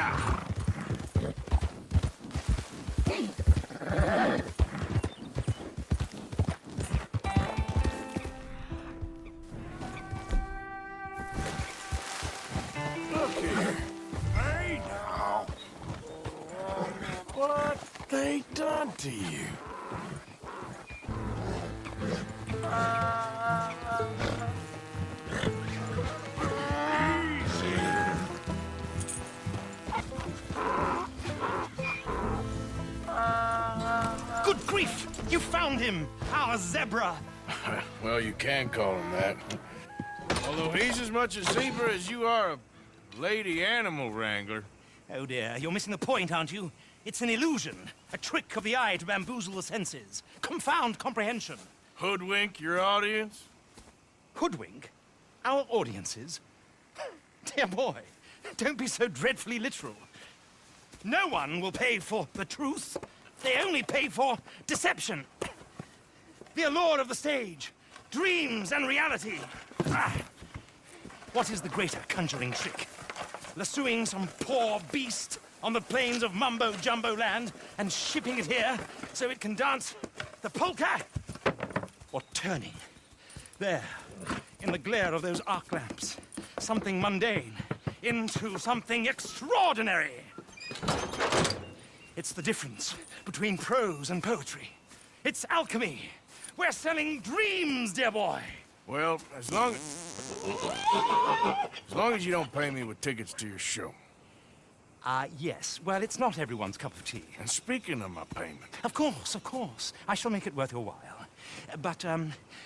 Yeah. Look here. Hey now. What they done to you? Good grief! You found him! Our zebra! Well, you can call him that. Although he's as much a zebra as you are a lady animal wrangler. Oh dear, you're missing the point, aren't you? It's an illusion. A trick of the eye to bamboozle the senses. Confound comprehension. Hoodwink your audience? Hoodwink? Our audiences? Dear boy, don't be so dreadfully literal. No one will pay for the truth. They only pay for deception. The allure of the stage, dreams and reality. Ah. What is the greater conjuring trick? Lassoing some poor beast on the plains of mumbo-jumbo land and shipping it here so it can dance the polka? Or turning, there, in the glare of those arc lamps, something mundane into something extraordinary? It's the difference between prose and poetry. It's alchemy. We're selling dreams, dear boy. Well, as long as you don't pay me with tickets to your show. Yes. Well, it's not everyone's cup of tea. And speaking of my payment, Of course, of course. I shall make it worth your while. But,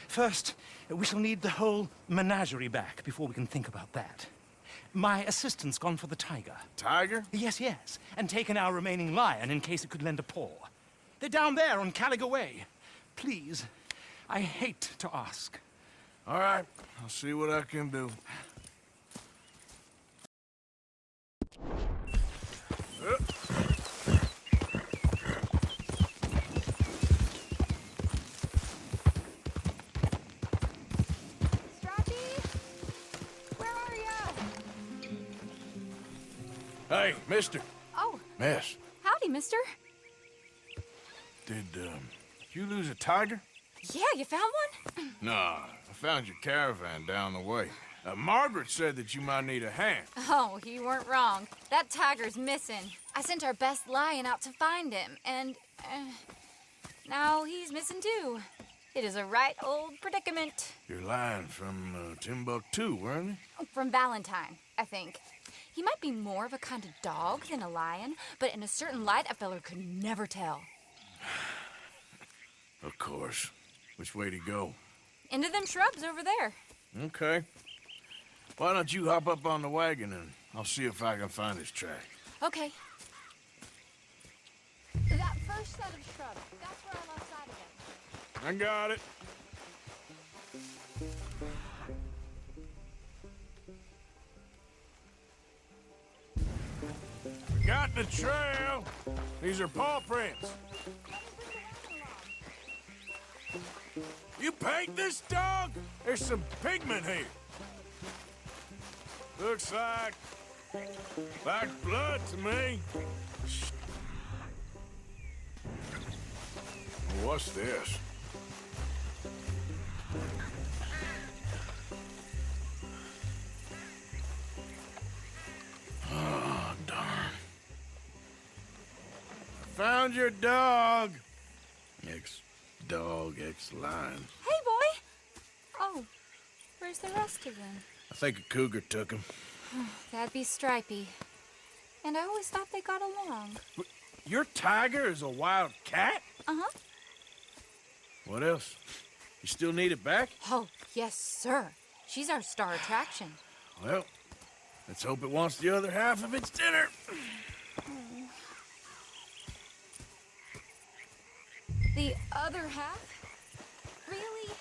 first, we shall need the whole menagerie back before we can think about that. My assistant's gone for the tiger. Tiger? Yes, yes. And taken our remaining lion in case it could lend a paw. They're down there on Caliga Way. Please, I hate to ask. All right, I'll see what I can do. Hey, mister. Oh, Miss, howdy, mister. did you lose a tiger? Yeah, you found one? Nah, I found your caravan down the way. Margaret said that you might need a hand. Oh, you weren't wrong. That tiger's missing. I sent our best lion out to find him, and now he's missing too. It is a right old predicament. Your lion from Timbuktu, weren't he? From Valentine, I think. He might be more of a kind of dog than a lion, but in a certain light, a feller could never tell. Of course. Which way to go? Into them shrubs over there. Okay. Why don't you hop up on the wagon and I'll see if I can find his track. Okay. That first set of shrubs, that's where I lost sight of him. I got it. Got the trail. These are paw prints. You paint this dog? There's some pigment here. Looks like blood to me. What's this? Oh, darn. Found your dog. Ex-dog, ex-lion. Hey, boy! Oh, where's the rest of them? I think a cougar took him. That'd be Stripey. And I always thought they got along. Your tiger is a wild cat? Uh-huh. What else? You still need it back? Oh, yes, sir. She's our star attraction. Well, let's hope it wants the other half of its dinner. The other half? Really?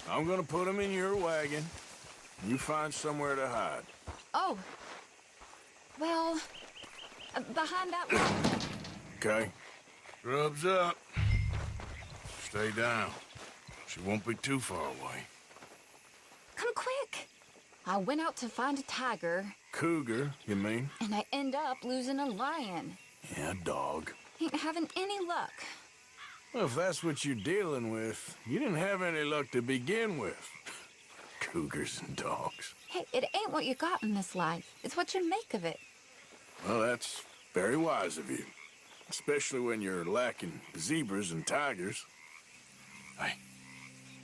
I'm gonna put him in your wagon. You find somewhere to hide. Oh. Well, behind that wall. Okay. Rubs up. Stay down. She won't be too far away. Come quick. I went out to find a tiger, Cougar, you mean? and I end up losing a lion. Yeah, dog. Ain't having any luck. Well, if that's what you're dealing with, you didn't have any luck to begin with. Cougars and dogs. Hey, it ain't what you got in this life. It's what you make of it. Well, that's very wise of you. Especially when you're lacking zebras and tigers. Hey,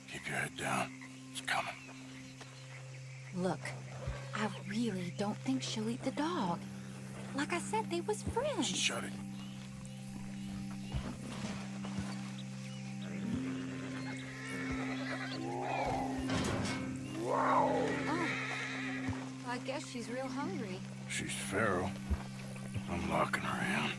keep your head down. It's coming. Look, I really don't think she'll eat the dog. Like I said, they was friends. Shut it. Oh, I guess she's real hungry. She's feral. I'm locking her in.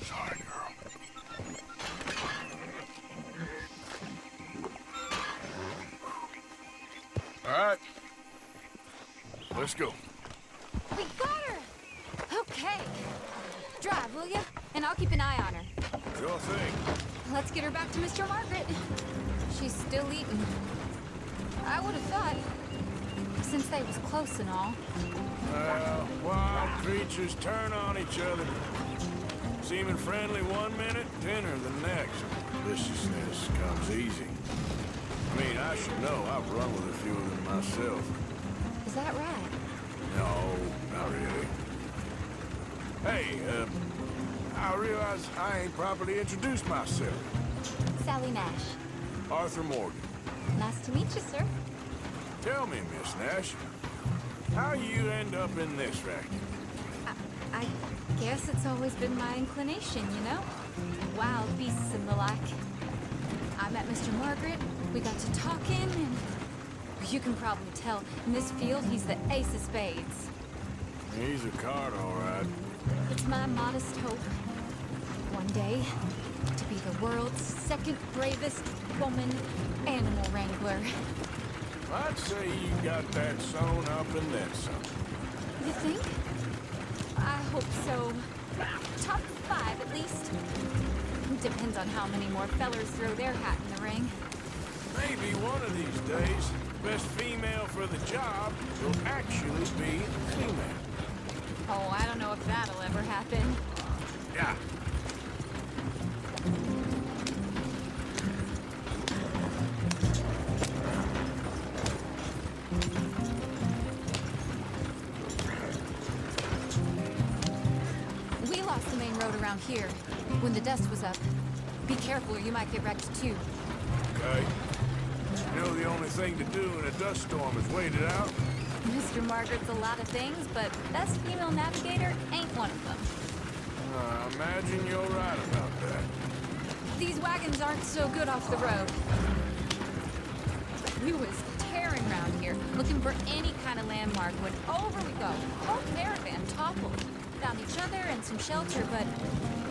Sorry, girl. All right. Let's go. We got her! Okay. Drive, will you? And I'll keep an eye on her. Sure thing. Let's get her back to Mr. Margaret. She's still eating. I would have thought, since they was close and all. Well, wild creatures turn on each other. Seeming friendly one minute, dinner the next. Viciousness comes easy. I mean, I should know. I've run with a few of them myself. Is that right? No, not really. Hey, I realize I ain't properly introduced myself. Sally Nash. Arthur Morgan. Nice to meet you, sir. Tell me, Miss Nash, how you end up in this racket? I guess it's always been my inclination, you know? Wild beasts and the like. I met Mr. Margaret, we got to talking, and you can probably tell, in this field, he's the ace of spades. He's a card, all right. It's my modest hope, one day, to be the world's second bravest woman animal wrangler. I'd say you got that sewn up and then some. You think? I hope so. Top 5, at least. Depends on how many more fellers throw their hat in the ring. Maybe one of these days, the best female for the job will actually be female. Oh, I don't know if that'll ever happen. Yeah. We lost the main road around here when the dust was up. Be careful or you might get wrecked too. Okay. You know the only thing to do in a dust storm is wait it out? Mr. Margaret's a lot of things, but best female navigator ain't one of them. I imagine you're right about that. These wagons aren't so good off the road. We was tearing around here, looking for any kind of landmark when over we go. Whole caravan toppled. Found each other and some shelter, but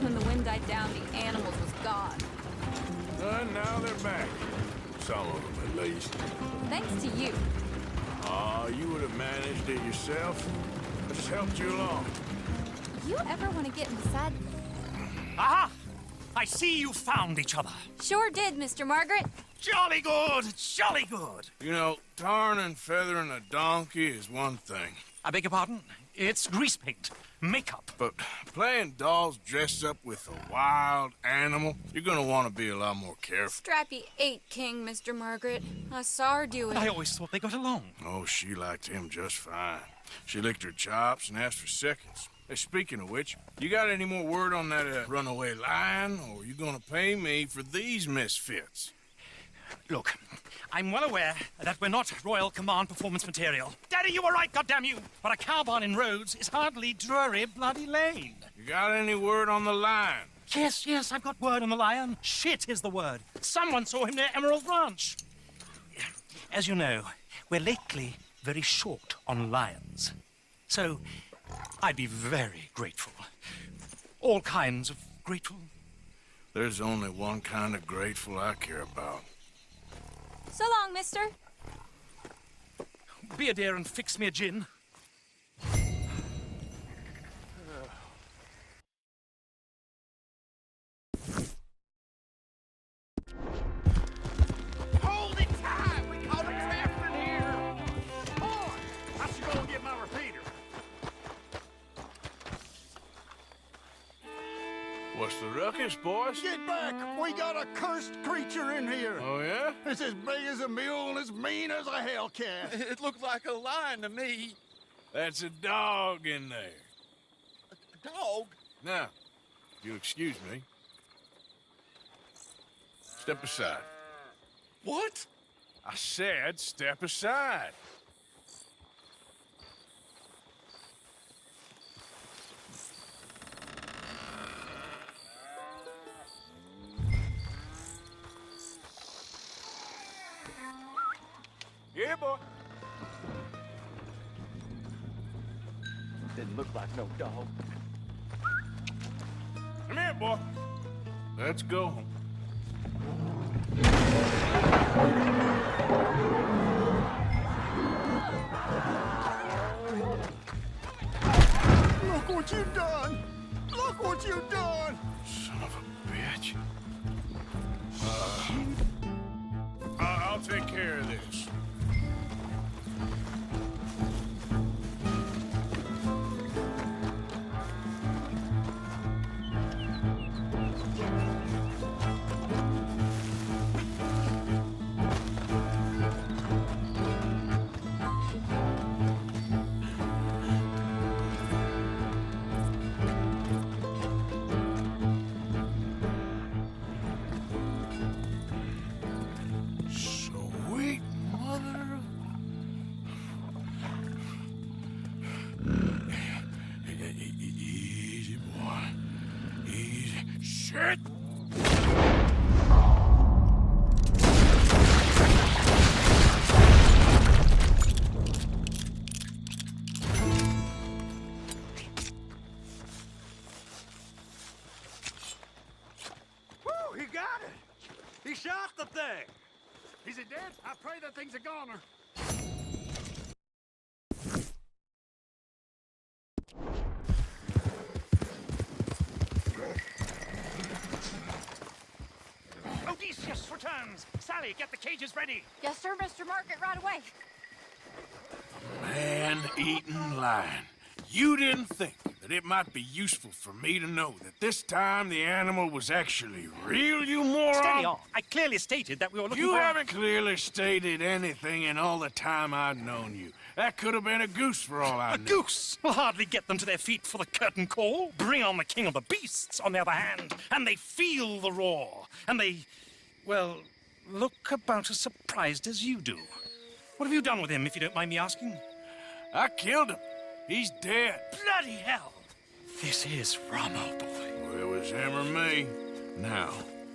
when the wind died down, the animals was gone. And now they're back. Some of them, at least. Thanks to you. Aw, you would have managed it yourself. I just helped you along. You ever want to get inside? Aha! I see you found each other. Sure did, Mr. Margaret. Jolly good, jolly good. You know, tarring and feathering a donkey is one thing. I beg your pardon? It's grease paint, makeup. But playing dolls dressed up with a wild animal, you're gonna want to be a lot more careful. Strappy ate King, Mr. Margaret. I saw her do it. I always thought they got along. Oh, she liked him just fine. She licked her chops and asked for seconds. Hey, speaking of which, you got any more word on that runaway lion, or you gonna pay me for these misfits? Look, I'm well aware that we're not Royal Command performance material. Daddy, you were right, goddamn you! But a cow barn in Rhodes is hardly Drury Bloody Lane. You got any word on the lion? Yes, I've got word on the lion. Shit is the word. Someone saw him near Emerald Ranch. As you know, we're lately very short on lions. So, I'd be very grateful. All kinds of grateful. There's only one kind of grateful I care about. So long, mister. Be a dear and fix me a gin. this, boys? Get back! We got a cursed creature in here! Oh, yeah? It's as big as a mule and as mean as a hellcat. It looked like a lion to me. That's a dog in there. A dog? Now, if you'll excuse me. Step aside. What? I said step aside. Yeah, boy. Didn't look like no dog. Come here, boy. Let's go home. Look what you done! Look what you done! Son of a bitch. I'll take care of this. Sweet mother of... Easy, boy. Easy. Shit! Woo, he got it! He shot the thing! Is it dead? I pray that thing's a goner. Odysseus returns. Sally, get the cages ready. Yes, sir, Mr. Margaret, right away. Man-eating lion. You didn't think that it might be useful for me to know that this time the animal was actually real, you moron? Steady on. I clearly stated that we were looking You for... haven't clearly stated anything in all the time I've known you. That could have been a goose for all I A knew. goose will hardly get them to their feet for the curtain call. Bring on the king of the beasts, on the other hand, and they feel the roar. And they, well, look about as surprised as you do. What have you done with him, if you don't mind me asking? I killed him. He's dead. Bloody hell! This is Ramo, boy. Well, it was him or me. Now,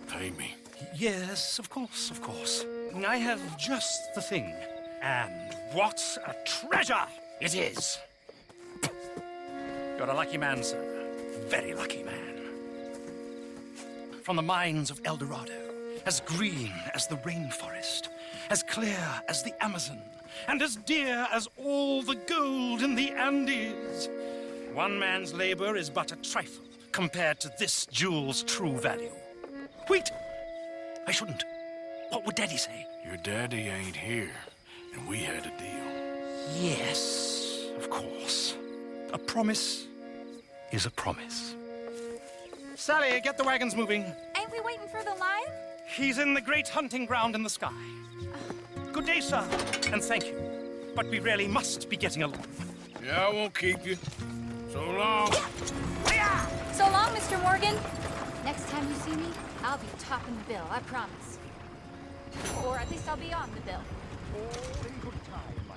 pay me. Yes, of course, of course. I have just the thing. And what a treasure it is! You're a lucky man, sir. Very lucky man. From the mines of El Dorado, as green as the rainforest, as clear as the Amazon, and as dear as all the gold in the Andes. One man's labor is but a trifle compared to this jewel's true value. Wait! I shouldn't. What would Daddy say? Your daddy ain't here, and we had a deal. Yes, of course. A promise is a promise. Sally, get the wagons moving. Ain't we waiting for the lion? He's in the great hunting ground in the sky. Good day, sir, and thank you. But we really must be getting along. Yeah, I won't keep you. So long. So long, Mr. Morgan. Next time you see me, I'll be topping the bill, I promise. Or at least I'll be on the bill. All in good time, my